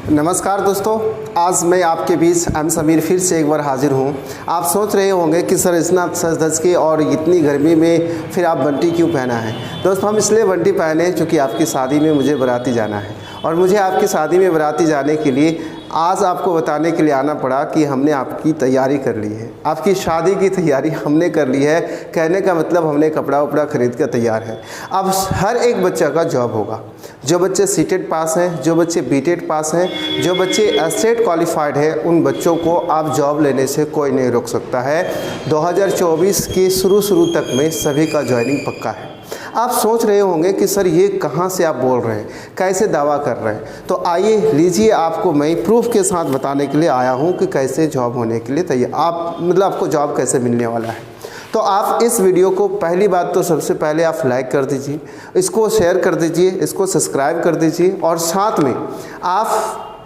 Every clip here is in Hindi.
नमस्कार दोस्तों, आज मैं आपके बीच एम समीर फिर से एक बार हाजिर हूँ। आप सोच रहे होंगे कि सर इतना सज धज के और इतनी गर्मी में फिर आप बंटी क्यों पहना है। दोस्तों हम इसलिए बंटी पहने क्योंकि आपकी शादी में मुझे बाराती जाना है और मुझे आपकी शादी में बाराती जाने के लिए आज आपको बताने के लिए आना पड़ा कि हमने आपकी तैयारी कर ली है। आपकी शादी की तैयारी हमने कर ली है। कहने का मतलब हमने कपड़ा उपड़ा खरीद कर तैयार है। अब हर एक बच्चा का जॉब होगा। जो बच्चे सीटेट पास हैं, जो बच्चे बीटेट पास हैं, जो बच्चे स्टेट क्वालिफाइड है, उन बच्चों को आप जॉब लेने से कोई नहीं रोक सकता है। 2024 के शुरू तक में सभी का ज्वाइनिंग पक्का है। आप सोच रहे होंगे कि सर ये कहाँ से आप बोल रहे हैं, कैसे दावा कर रहे हैं। तो आइए लीजिए, आपको मैं प्रूफ के साथ बताने के लिए आया हूँ कि कैसे जॉब होने के लिए तैयार आपको जॉब कैसे मिलने वाला है। तो आप इस वीडियो को पहली बात तो सबसे पहले आप लाइक कर दीजिए, इसको शेयर कर दीजिए, इसको सब्सक्राइब कर दीजिए और साथ में आप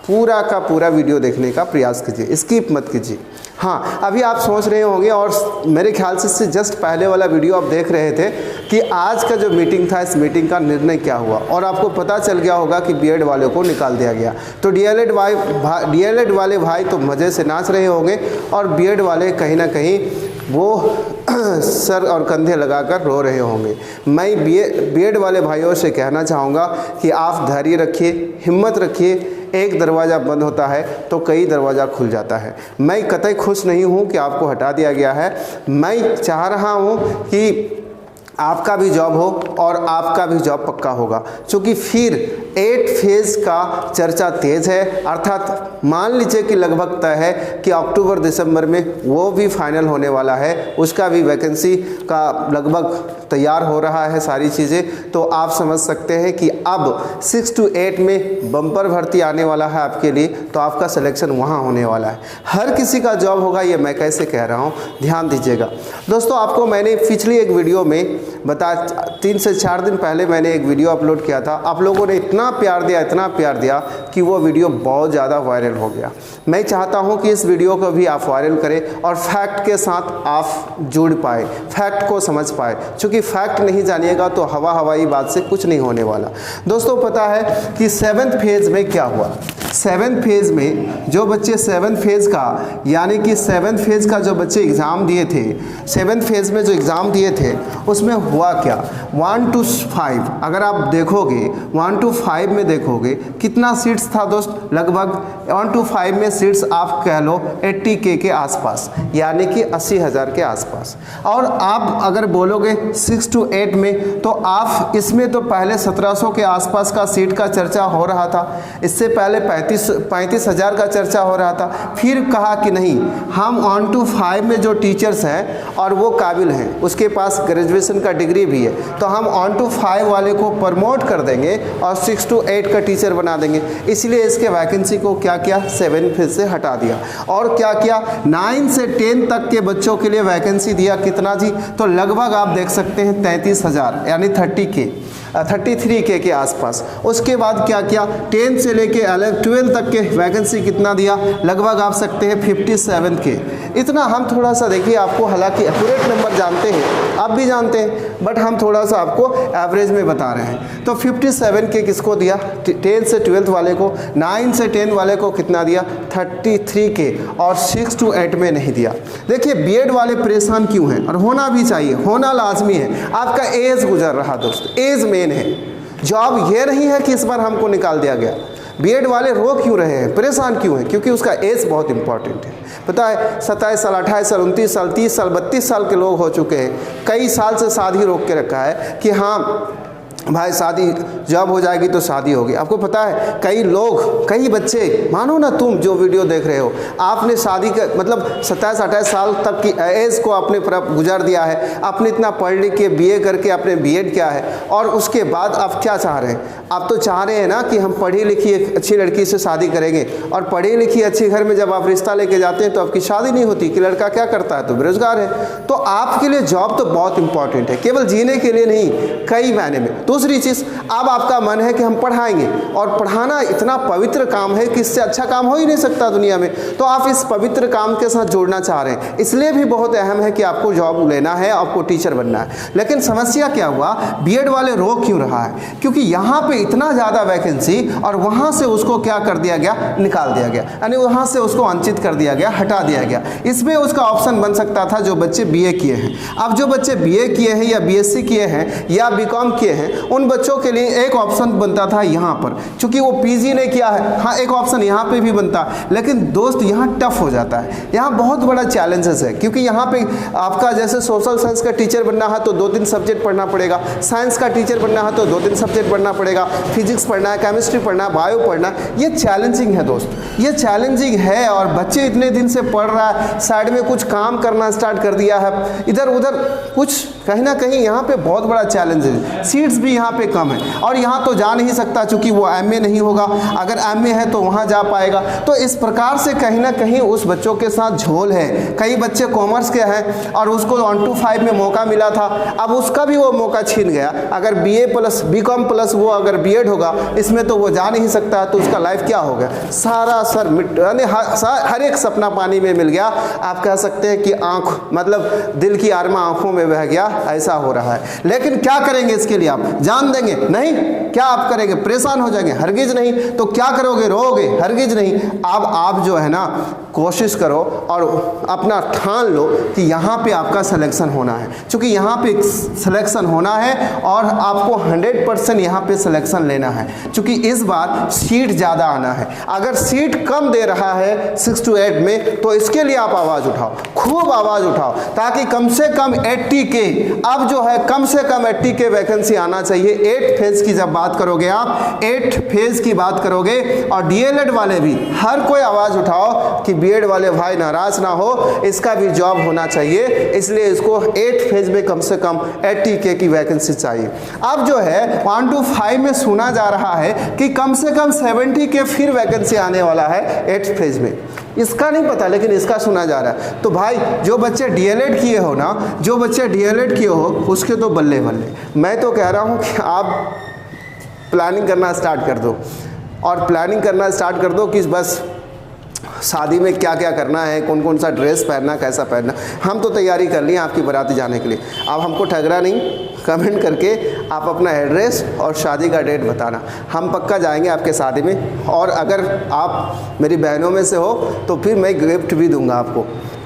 पूरा का पूरा वीडियो देखने का प्रयास कीजिए, स्किप मत कीजिए। हाँ, अभी आप सोच रहे होंगे और मेरे ख्याल से इससे जस्ट पहले वाला वीडियो आप देख रहे थे कि आज का जो मीटिंग था, इस मीटिंग का निर्णय क्या हुआ और आपको पता चल गया होगा कि बीएड वालों को निकाल दिया गया। तो डीएलएड वाले भाई तो मज़े से नाच रहे होंगे और बीएड वाले कहीं ना कहीं वो सर और कंधे लगाकर रो रहे होंगे। मैं बीएड वाले भाइयों से कहना चाहूँगा कि आप धैर्य रखिए, हिम्मत रखिए। एक दरवाज़ा बंद होता है तो कई दरवाज़ा खुल जाता है। मैं कतई खुश नहीं हूँ कि आपको हटा दिया गया है। मैं चाह रहा हूँ कि आपका भी जॉब हो और आपका भी जॉब पक्का होगा, क्योंकि फिर 8 फेज़ का चर्चा तेज़ है। अर्थात मान लीजिए कि लगभग तय है कि अक्टूबर दिसंबर में वो भी फाइनल होने वाला है। उसका भी वैकेंसी का लगभग तैयार हो रहा है सारी चीज़ें। तो आप समझ सकते हैं कि अब 6 to 8 में बम्पर भर्ती आने वाला है आपके लिए, तो आपका सिलेक्शन वहाँ होने वाला है। हर किसी का जॉब होगा, ये मैं कैसे कह रहा हूँ, ध्यान दीजिएगा। दोस्तों आपको मैंने पिछली एक वीडियो में 3 से 4 दिन पहले मैंने एक वीडियो अपलोड किया था। आप लोगों ने इतना प्यार दिया कि वो वीडियो बहुत ज़्यादा वायरल हो गया। मैं चाहता हूं कि इस वीडियो को भी आप वायरल करें और फैक्ट के साथ आप जुड़ पाए, फैक्ट को समझ पाए, क्योंकि फैक्ट नहीं जानिएगा तो हवाई बात से कुछ नहीं होने वाला। दोस्तों पता है कि 7th फेज़ में क्या हुआ। 7th फेज़ में जो बच्चे 7th फेज़ का यानी कि 7th फेज़ का जो बच्चे एग्ज़ाम दिए थे, 7th फेज़ में जो एग्ज़ाम दिए थे उसमें हुआ क्या। 1 to 5 अगर आप देखोगे, 1 to 5 में देखोगे कितना सीट्स था दोस्त, लगभग 1 to 5 में सीट्स आप कह लो 80K के आसपास, यानी कि 80,000 के आसपास। और आप अगर बोलोगे 6 to 8 में, तो आप इसमें तो पहले 1700 के आसपास का सीट का चर्चा हो रहा था। इससे पहले 35,000 का चर्चा हो रहा था। फिर कहा कि नहीं, हम 1 to 5 में जो टीचर्स हैं और वो काबिल हैं, उसके पास ग्रेजुएशन का डिग्री भी है, तो हम 1 to 5 वाले को प्रमोट कर देंगे और 6 to 8 का टीचर बना देंगे। इसलिए इसके वैकेंसी को क्या किया, 7 फेज़ से हटा दिया। और क्या किया, 9 से 10 तक के बच्चों के लिए वैकेंसी दिया। कितना जी, तो लगभग आप देख सकते हैं 33,000 यानी 33K के आसपास। उसके बाद क्या किया, 10 से लेके 12 तक के वैकेंसी कितना दिया, लगभग आप सकते हैं 57K। इतना हम थोड़ा सा देखिए, आपको हालांकि एक्यूरेट नंबर जानते हैं, आप भी जानते हैं, बट हम थोड़ा सा आपको एवरेज में बता रहे हैं। तो 57K किसको दिया, 10 से 12 वाले को। 9 से 10 वाले को कितना दिया, 33K। और 6 to 8 में नहीं दिया। देखिए बीएड वाले परेशान क्यों हैं, और होना भी चाहिए, होना लाजमी है। आपका एज गुजर रहा दोस्त, एज मेन है। जॉब ये नहीं है कि इस बार हमको निकाल दिया गया। बीएड वाले रो क्यों रहे हैं, परेशान क्यों हैं, क्योंकि उसका एज बहुत इंपॉर्टेंट है। पता है 27 साल, 28 साल, 29 साल, 30 साल, 32 साल के लोग हो चुके हैं। कई साल से शादी रोक के रखा है कि हाँ भाई शादी जॉब हो जाएगी तो शादी होगी। आपको पता है कई लोग, कई बच्चे, मानो ना तुम जो वीडियो देख रहे हो, आपने शादी का मतलब 27-28 साल तक की एज को आपने गुजार दिया है। आपने इतना पढ़ लिख के बीए करके आपने बीएड किया है और उसके बाद आप क्या चाह रहे हैं, आप तो चाह रहे हैं ना कि हम पढ़ी लिखी एक अच्छी लड़की से शादी करेंगे। और पढ़ी लिखी अच्छी घर में जब आप रिश्ता लेके जाते हैं तो आपकी शादी नहीं होती कि लड़का क्या करता है, तो बेरोजगार है। तो आपके लिए जॉब तो बहुत इंपॉर्टेंट है, केवल जीने के लिए नहीं, कई मायने में। तो दूसरी चीज़, अब आपका मन है कि हम पढ़ाएंगे, और पढ़ाना इतना पवित्र काम है कि इससे अच्छा काम हो ही नहीं सकता दुनिया में, तो आप इस पवित्र काम के साथ जुड़ना चाह रहे हैं, इसलिए भी बहुत अहम है कि आपको जॉब लेना है, आपको टीचर बनना है। लेकिन समस्या क्या हुआ, बीएड वाले रोक क्यों रहा है? क्योंकि यहाँ पे इतना ज़्यादा वैकेंसी और वहाँ से उसको क्या कर दिया गया, निकाल दिया गया, यानी वहाँ से उसको वंचित कर दिया गया, हटा दिया गया। इसमें उसका ऑप्शन बन सकता था जो बच्चे बीए किए हैं। अब जो बच्चे बीए किए हैं या बीएससी किए हैं या बीकॉम किए हैं, उन बच्चों के लिए एक ऑप्शन बनता था यहाँ पर, चूंकि वो पीजी ने किया है, हाँ एक ऑप्शन यहाँ पे भी बनता, लेकिन दोस्त यहाँ टफ हो जाता है, यहाँ बहुत बड़ा चैलेंजेस है। क्योंकि यहाँ पे आपका जैसे सोशल साइंस का टीचर बनना है तो 2-3 सब्जेक्ट पढ़ना पड़ेगा, साइंस का टीचर बनना है तो 2-3 सब्जेक्ट पढ़ना पड़ेगा, फिजिक्स पढ़ना है, केमिस्ट्री पढ़ना है, बायो पढ़ना है। ये चैलेंजिंग है दोस्त, ये चैलेंजिंग है। और बच्चे इतने दिन से पढ़ रहा है, साइड में कुछ काम करना स्टार्ट कर दिया है, इधर उधर कुछ, कहीं ना कहीं यहाँ पे बहुत बड़ा चैलेंज है। सीट्स भी यहाँ पे कम है, और यहाँ तो जा नहीं सकता चूंकि वो एमए नहीं होगा, अगर एमए है तो वहाँ जा पाएगा। तो इस प्रकार से कहीं ना कहीं उस बच्चों के साथ झोल है। कई बच्चे कॉमर्स के हैं और उसको 1 to 5 में मौका मिला था, अब उसका भी वो मौका छीन गया। अगर बीए प्लस बीकॉम प्लस वो अगर बीएड होगा इसमें तो वो जा नहीं सकता, तो उसका लाइफ क्या हो गया, सारा सर मिट, यानी हर एक सपना पानी में मिल गया। आप कह सकते हैं कि आंख मतलब दिल की आरमा आंखों में बह गया, ऐसा हो रहा है। लेकिन क्या करेंगे इसके लिए, आप जान देंगे नहीं, क्या आप करेंगे, परेशान हो जाएंगे, हरगिज नहीं। तो क्या करोगे, रोओगे, हरगिज नहीं। अब आप जो है ना कोशिश करो और अपना ठान लो कि यहाँ पे आपका सिलेक्शन होना है, क्योंकि यहाँ पे सिलेक्शन होना है और आपको 100% यहाँ पे सिलेक्शन लेना है, क्योंकि इस बार सीट ज़्यादा आना है। अगर सीट कम दे रहा है 6 to 8 में, तो इसके लिए आप आवाज़ उठाओ, खूब आवाज़ उठाओ, ताकि कम से कम 80 के, अब जो है कम से कम 80 के वैकेंसी आना चाहिए। 8 फेज की जब बात करोगे आप, 8 फेज की बात करोगे, और डीएलएड वाले भी हर कोई आवाज़ उठाओ कि बीएड वाले भाई नाराज ना हो, इसका भी जॉब होना चाहिए, इसलिए इसको 8 फेज में कम से कम 80 के की वैकेंसी चाहिए। अब जो है 1 to 5 में सुना जा रहा है कि कम से कम 70 के फिर वैकेंसी आने वाला है 8 फेज में, इसका नहीं पता लेकिन इसका सुना जा रहा है। तो भाई जो बच्चे डीएलएड किए हो ना, जो बच्चे डीएलएड किए हो उसके तो बल्ले बल्ले। मैं तो कह रहा हूँ कि आप प्लानिंग करना स्टार्ट कर दो, और प्लानिंग करना स्टार्ट कर दो कि बस शादी में क्या क्या करना है, कौन कौन सा ड्रेस पहनना, कैसा पहनना। हम तो तैयारी कर लिए आपकी बाराती जाने के लिए, अब हमको ठगरा नहीं। कमेंट करके आप अपना एड्रेस और शादी का डेट बताना, हम पक्का जाएंगे आपके शादी में। और अगर आप मेरी बहनों में से हो तो फिर मैं गिफ्ट भी दूंगा आपको,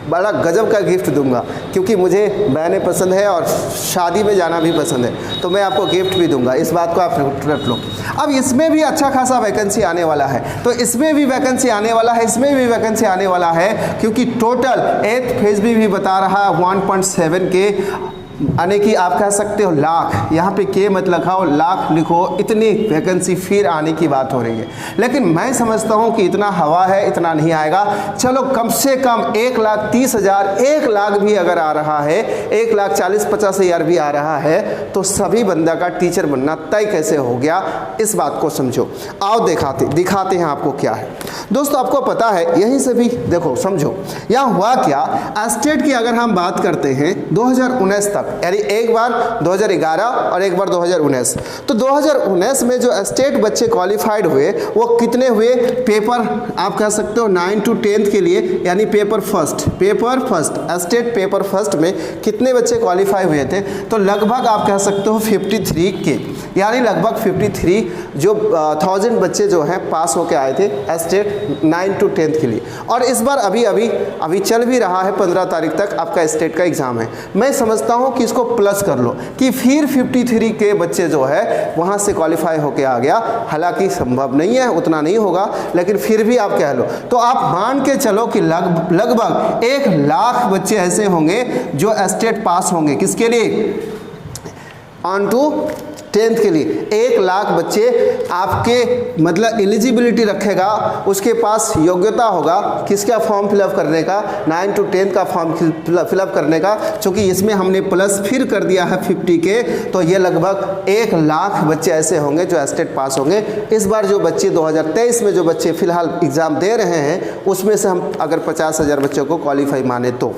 बड़ा गजब का गिफ्ट दूंगा, क्योंकि मुझे बहनें पसंद है और शादी में जाना भी पसंद है, तो मैं आपको गिफ्ट भी दूंगा, इस बात को आप रख लो। अब इसमें भी अच्छा खासा वैकेंसी आने वाला है, तो इसमें भी वैकेंसी आने वाला है, इसमें भी वैकेंसी आने वाला है, क्योंकि टोटल 8th फेज भी बता रहा है 1.7 के, यानी कि आप कह सकते हो लाख, यहाँ पे के मत लिखाओ, लाख लिखो, इतनी वैकेंसी फिर आने की बात हो रही है। लेकिन मैं समझता हूँ कि इतना हवा है, इतना नहीं आएगा। चलो कम से कम 1,30,000, 1 लाख भी अगर आ रहा है, 1,40,50,000 भी आ रहा है, तो सभी बंदा का टीचर बनना तय कैसे हो गया, इस बात को समझो। आओ दिखाते हैं आपको क्या है। दोस्तों आपको पता है, यहीं से भी देखो समझो यहाँ हुआ क्या। स्टेट की अगर हम बात करते हैं 2019 तक, यानी एक बार 2011 और एक बार 2019, तो 2019 में जो स्टेट बच्चे क्वालिफाइड हुए वो कितने हुए, पेपर आप कह सकते हो 9 to 10 के लिए, यानी paper first state paper first में कितने बच्चे क्वालिफाई हुए थे, तो लगभग आप कह सकते हो 53 के, यानी लगभग 53 जो 1000 बच्चे जो हैं पास होके आए थे स्टेट 9 to 10 के लिए। और इस बार अभी चल भी रहा है, 15 तारीख तक आपका स्टेट का एग्ज़ाम है। मैं समझता हूँ कि इसको प्लस कर लो कि फिर 53 के बच्चे जो है वहाँ से क्वालिफाई होके आ गया। हालांकि संभव नहीं है, उतना नहीं होगा, लेकिन फिर भी आप कह लो तो आप मान के चलो कि लगभग 1 लाख बच्चे ऐसे होंगे जो स्टेट पास होंगे। किसके लिए, ऑन टू 10th के लिए 1 लाख बच्चे आपके मतलब एलिजिबिलिटी रखेगा, उसके पास योग्यता होगा किसका फॉर्म फिलअप करने का, 9 to 10 का फॉर्म फिलअप करने का। चूँकि इसमें हमने प्लस फिर कर दिया है 50 के, तो ये लगभग 1 लाख बच्चे ऐसे होंगे जो स्टेट पास होंगे। इस बार जो बच्चे 2023 में जो बच्चे फिलहाल एग्ज़ाम दे रहे हैं उसमें से हम अगर 50,000 बच्चों को क्वालिफाई माने तो।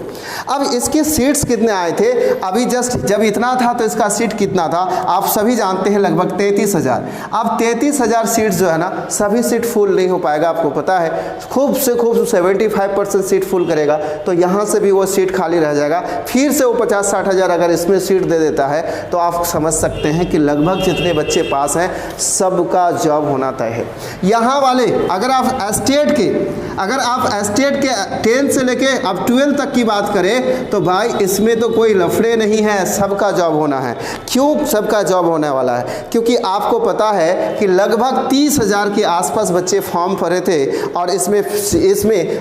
अब इसके सीट्स कितने आए थे, अभी जस्ट जब इतना था तो इसका सीट कितना था, आप सभी जानते हैं लगभग 33,000। अब 33,000 सीट्स जो है ना, सभी सीट फुल नहीं हो पाएगा, आपको पता है। खूब से खूब 75% सीट फुल करेगा, तो यहाँ से भी वो सीट खाली रह जाएगा। फिर से वो 50-60 हज़ार अगर इसमें सीट दे देता है तो आप समझ सकते हैं कि लगभग जितने बच्चे पास हैं सबका जॉब होना तय है। यहाँ वाले अगर आप स्टेट के 10 से लेके अब 12 तक की बात करें तो भाई इसमें तो कोई लफड़े नहीं है, सबका जॉब होना है। क्यों सबका जॉब होने वाला है? क्योंकि आपको पता है कि लगभग 30,000 के आसपास बच्चे फॉर्म भरे थे और इसमें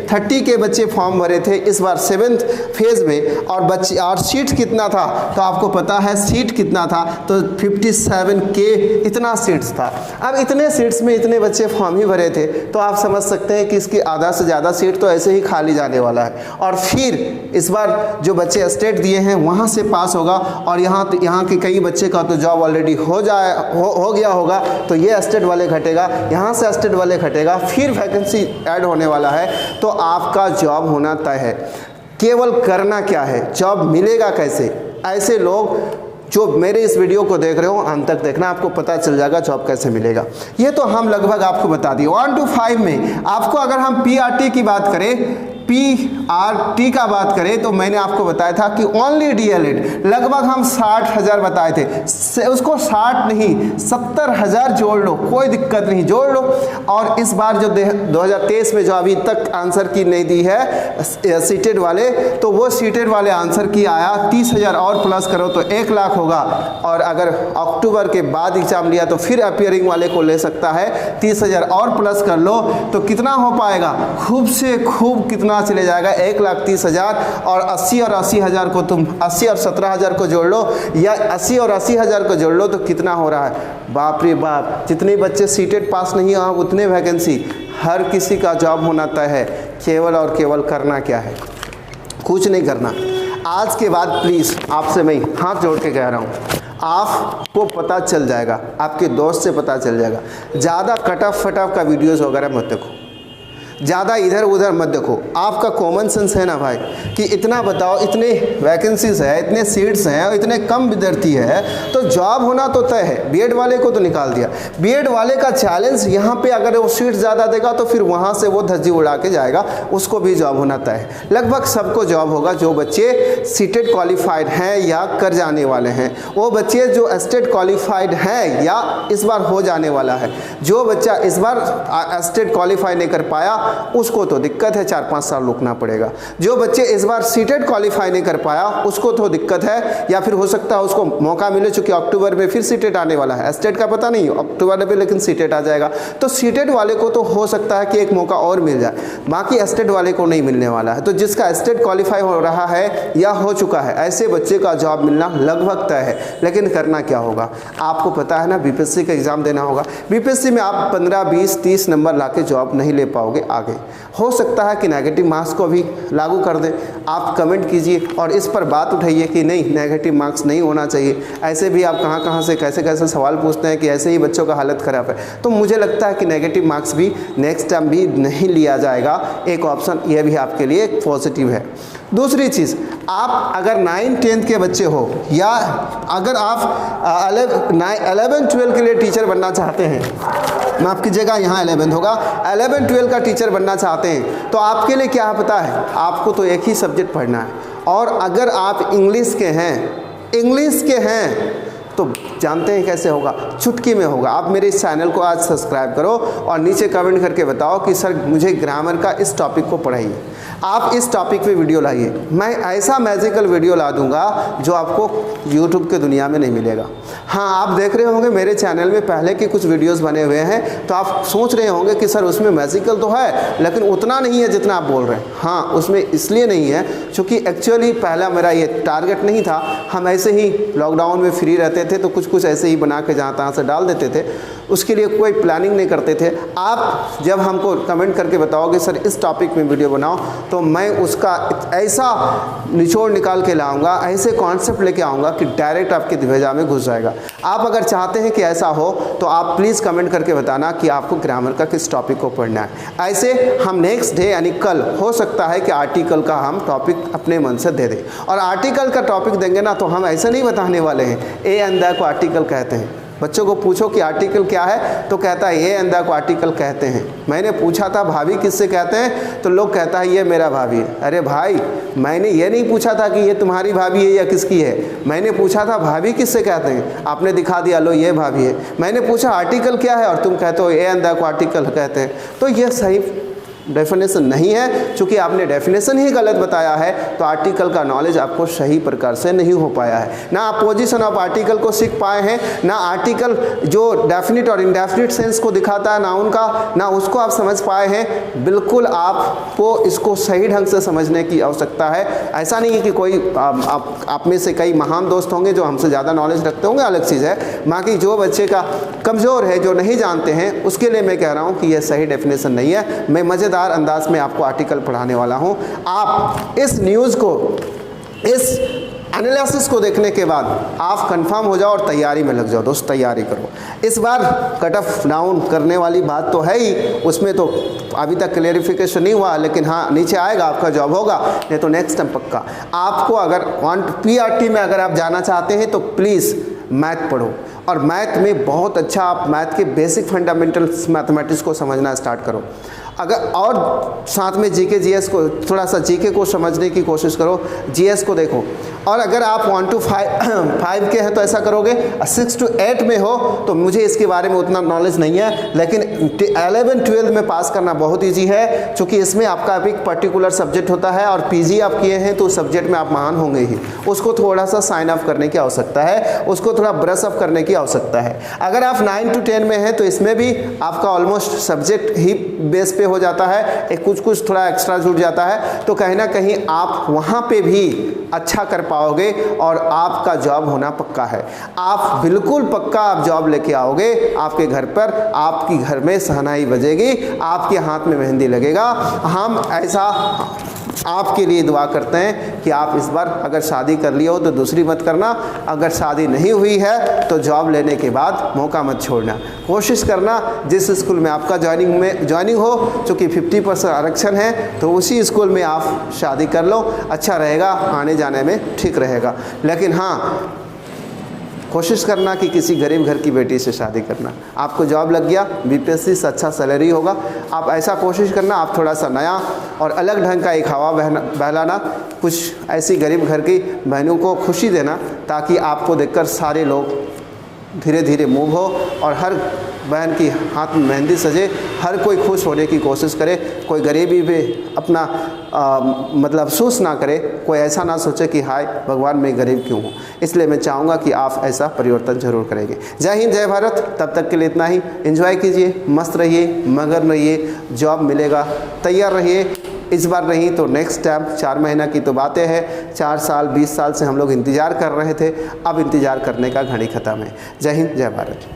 30 के बच्चे फॉर्म भरे थे इस बार 7th फेज़ में। और सीट कितना था तो आपको पता है सीट कितना था, तो 57 के इतना सीट्स था। अब इतने सीट्स में इतने बच्चे फॉर्म ही भरे थे, तो आप समझ सकते हैं कि इसकी आधा से ज़्यादा सीट तो ऐसे ही खाली जाने वाला है। और फिर इस बार जो बच्चे स्टेट दिए हैं वहाँ से पास होगा, और यहाँ के कई बच्चे का तो जॉब ऑलरेडी हो गया होगा, तो ये स्टेट वाले घटेगा, यहाँ से स्टेट वाले घटेगा, फिर वैकेंसी ऐड होने वाला है, तो आपका जॉब होना तय है। केवल करना क्या है, जॉब मिलेगा कैसे? ऐसे लोग जो मेरे इस वीडियो को देख रहे हो अंत तक देखना, आपको पता चल जाएगा जॉब कैसे मिलेगा। ये तो हम लगभग आपको बता दिए। 1 to 5 में आपको अगर हम PRT की बात करें, PRT का बात करें तो मैंने आपको बताया था कि ओनली DLED लगभग हम 60,000 बताए थे, उसको 60 नहीं 70,000 जोड़ लो, कोई दिक्कत नहीं, जोड़ लो। और इस बार जो 2023 में जो अभी तक आंसर की नहीं दी है सीटेड वाले, तो वो सीटेड वाले आंसर की आया 30,000 और प्लस करो तो 1 लाख होगा। और अगर अक्टूबर के बाद एग्जाम लिया तो फिर अपियरिंग वाले को ले सकता है, 30,000 और प्लस कर लो तो कितना हो पाएगा, खूब से खूब कितना चले जाएगा, 1,30,000। और 80 और 80,000 को तुम 80 और 17,000 को जोड़ लो, या 80 और 80,000 को जोड़ लो तो कितना हो रहा है, बाप रे बाप। जितने बच्चे सीटेड पास नहीं हुआ उतने वैकेंसी, हर किसी का जॉब होना तय है। केवल और केवल करना क्या है, कुछ नहीं करना। आज के बाद प्लीज़ आपसे मैं हाथ जोड़ के कह रहा हूँ, आपको पता चल जाएगा, आपके दोस्त से पता चल जाएगा। ज़्यादा कटअप फटअप का वीडियोज़ वगैरह मत देखो, ज़्यादा इधर उधर मत देखो। आपका कॉमन सेंस है ना भाई कि इतना बताओ, इतने वैकेंसीज है, इतने सीट्स हैं और इतने कम विद्यार्थी है, तो जॉब होना तो तय है। बीएड वाले को तो निकाल दिया, बीएड वाले का चैलेंज यहाँ पे अगर वो सीट ज़्यादा देगा तो फिर वहाँ से वो धज्जी उड़ा के जाएगा, उसको भी जॉब होना तय है। लगभग सबको जॉब होगा जो बच्चे सीटेड क्वालिफाइड हैं या कर जाने वाले हैं, वो बच्चे जो स्टेट क्वालिफाइड हैं या इस बार हो जाने वाला है। जो बच्चा इस बार स्टेट क्वालिफाई नहीं कर पाया उसको तो दिक्कत है, 4-5 साल रुकना पड़ेगा। जो बच्चे इस बार सीटेड क्वालिफाई नहीं कर पाया उसको तो दिक्कत है, या फिर हो सकता है उसको मौका मिले, चूंकि अक्टूबर में फिर सीटेड आने वाला है। स्टेट का पता नहीं अक्टूबर में, लेकिन सीटेड आ जाएगा, तो सीटेड वाले को तो हो सकता है कि एक मौका और मिल जाए, बाकी स्टेट वाले को नहीं मिलने वाला है। तो जिसका स्टेट क्वालिफाई हो रहा है या हो चुका है, ऐसे बच्चे का जॉब मिलना लगभग तय है। लेकिन करना क्या होगा, आपको पता है ना, बीपीएससी का एग्ज़ाम देना होगा। बीपीएससी में आप 15, 20, 30 नंबर ला के जॉब नहीं ले पाओगे। आगे हो सकता है कि नेगेटिव मार्क्स को भी लागू कर दें। आप कमेंट कीजिए और इस पर बात उठाइए कि नहीं, नेगेटिव मार्क्स नहीं होना चाहिए। ऐसे भी आप कहाँ से कैसे सवाल पूछते हैं कि ऐसे ही बच्चों का हालत ख़राब है। तो मुझे लगता है कि नेगेटिव मार्क्स भी नेक्स्ट टाइम भी नहीं लिया जाएगा। एक ऑप्शन ये भी आपके लिए पॉजिटिव है। दूसरी चीज़, आप अगर 9-10 के बच्चे हो या अगर आप 11-12 के लिए टीचर बनना चाहते हैं, माफ़ कीजिएगा यहाँ 11 होगा, 11-12 का टीचर बनना चाहते हैं, तो आपके लिए क्या पता है, आपको तो एक ही सब्जेक्ट पढ़ना है। और अगर आप इंग्लिश के हैं तो जानते हैं कैसे होगा, चुटकी में होगा। आप मेरे इस चैनल को आज सब्सक्राइब करो और नीचे कमेंट करके बताओ कि सर मुझे ग्रामर का इस टॉपिक को पढ़ाइए, आप इस टॉपिक पे वीडियो लाइए। मैं ऐसा मैजिकल वीडियो ला दूंगा जो आपको यूट्यूब के दुनिया में नहीं मिलेगा। हाँ, आप देख रहे होंगे मेरे चैनल में पहले के कुछ वीडियोस बने हुए हैं, तो आप सोच रहे होंगे कि सर उसमें मैजिकल तो है लेकिन उतना नहीं है जितना आप बोल रहे हैं। हाँ, उसमें इसलिए नहीं है क्योंकि एक्चुअली पहला मेरा ये टारगेट नहीं था। हम ऐसे ही लॉकडाउन में फ्री रहते थे तो कुछ ऐसे ही बना के जहाँ तहाँ से डाल देते थे, उसके लिए कोई प्लानिंग नहीं करते थे। आप जब हमको कमेंट करके बताओगे सर इस टॉपिक में वीडियो बनाओ, तो मैं उसका ऐसा निचोड़ निकाल के लाऊंगा, ऐसे कॉन्सेप्ट लेके आऊँगा कि डायरेक्ट आपके दिवेजा में घुस जाएगा। आप अगर चाहते हैं कि ऐसा हो तो आप प्लीज़ कमेंट करके बताना कि आपको ग्रामर का किस टॉपिक को पढ़ना है। ऐसे हम नेक्स्ट डे यानी कल हो सकता है कि आर्टिकल का हम टॉपिक अपने मन से दे दें। और आर्टिकल का टॉपिक देंगे ना तो हम ऐसे नहीं बताने वाले हैं ए अंधा को आर्टिकल कहते हैं, बच्चों को पूछो कि आर्टिकल क्या है तो कहता है ये अंधा को आर्टिकल कहते हैं। मैंने पूछा था भाभी किससे कहते हैं, तो लोग कहता है ये मेरा भाभी है। अरे भाई, मैंने ये नहीं पूछा था कि ये तुम्हारी भाभी है या किसकी है, मैंने पूछा था भाभी किससे कहते हैं, आपने दिखा दिया लो ये भाभी है। मैंने पूछा आर्टिकल क्या है और तुम कहते हो ये अंधा को आर्टिकल कहते हैं। तो ये सही डेफिनेशन नहीं है। चूँकि आपने डेफिनेशन ही गलत बताया है तो आर्टिकल का नॉलेज आपको सही प्रकार से नहीं हो पाया है। ना आप पोजीशन ऑफ आर्टिकल को सीख पाए हैं, ना आर्टिकल जो डेफिनिट और इनडेफिनिट सेंस को दिखाता है ना उनका, ना उसको आप समझ पाए हैं। बिल्कुल आपको इसको सही ढंग से समझने की आवश्यकता है। ऐसा नहीं है कि कोई आप में से कई महान दोस्त होंगे जो हमसे ज़्यादा नॉलेज रखते होंगे, अलग चीज़ है। बाकी जो बच्चे का कमज़ोर है, जो नहीं जानते हैं, उसके लिए मैं कह रहा हूँ कि यह सही डेफिनेशन नहीं है। मैं मज़ेदार अंदाज में आपको आर्टिकल पढ़ाने वाला हूं। आप इस न्यूज़ को, इस एनालिसिस को देखने के बाद आप कंफर्म हो जाओ और तैयारी में लग जाओ। दोस्त तैयारी करो। इस बार कट ऑफ डाउन करने वाली बात तो है ही, उसमें तो अभी तक क्लेरिफिकेशन नहीं हुआ, लेकिन हाँ नीचे आएगा, आपका जॉब होगा। नहीं तो नेक्स्ट टाइम पक्का आपको अगर PRT में अगर आप जाना चाहते हैं तो प्लीज़ मैथ पढ़ो, और मैथ में बहुत अच्छा आप मैथ के बेसिक फंडामेंटल्स मैथमेटिक्स को समझना स्टार्ट करो। अगर और साथ में जीके जीएस को, थोड़ा सा जीके को समझने की कोशिश करो, जीएस को देखो। और अगर आप 1 to 5 के हैं तो ऐसा करोगे, 6 to 8 में हो तो मुझे इसके बारे में उतना नॉलेज नहीं है, लेकिन 11-12 में पास करना बहुत ईजी है, क्योंकि इसमें आपका एक पर्टिकुलर सब्जेक्ट होता है और पीजी आप किए हैं तो उस सब्जेक्ट में आप महान होंगे ही। उसको थोड़ा सा साइन अप करने की आवश्यकता है, उसको थोड़ा ब्रश अप करने की आवश्यकता है। अगर आप 9 to 10 में हैं तो इसमें भी आपका ऑलमोस्ट सब्जेक्ट ही बेस पे हो जाता है, एक कुछ थोड़ा एक्स्ट्रा जुड़ जाता है, तो कहीं ना कहीं आप वहाँ पे भी अच्छा कर पाओगे और आपका जॉब होना पक्का है। आप बिल्कुल पक्का आप जॉब लेके आओगे, आपके घर पर आपकी घर में शहनाई बजेगी, आपके हाथ में मेहंदी लगेगा। हम ऐसा आपके लिए दुआ करते हैं कि आप इस बार अगर शादी कर लिया हो तो दूसरी मत करना, अगर शादी नहीं हुई है तो जॉब लेने के बाद मौका मत छोड़ना। कोशिश करना जिस स्कूल में आपका ज्वाइनिंग हो, चूँकि 50% आरक्षण है, तो उसी स्कूल में आप शादी कर लो, अच्छा रहेगा, आने जाने में ठीक रहेगा। लेकिन हाँ, कोशिश करना कि किसी गरीब घर की बेटी से शादी करना। आपको जॉब लग गया, बीपीएससी से अच्छा सैलरी होगा, आप ऐसा कोशिश करना, आप थोड़ा सा नया और अलग ढंग का एक हवा बहलाना, कुछ ऐसी गरीब घर की बहनों को खुशी देना, ताकि आपको देखकर सारे लोग धीरे धीरे मूव हो और हर बहन की हाथ में मेहंदी सजे, हर कोई खुश होने की कोशिश करे, कोई गरीबी में अपना मतलब अफसोस ना करे, कोई ऐसा ना सोचे कि हाय भगवान मैं गरीब क्यों हूँ। इसलिए मैं चाहूँगा कि आप ऐसा परिवर्तन जरूर करेंगे। जय हिंद, जय भारत। तब तक के लिए इतना ही। एंजॉय कीजिए, मस्त रहिए, मगन रहिए, जॉब मिलेगा, तैयार रहिए। इस बार नहीं तो नेक्स्ट टाइम। 4 महीना की तो बातें हैं, 4 साल 20 साल से हम लोग इंतज़ार कर रहे थे, अब इंतज़ार करने का घड़ी ख़त्म है। जय हिंद, जय भारत।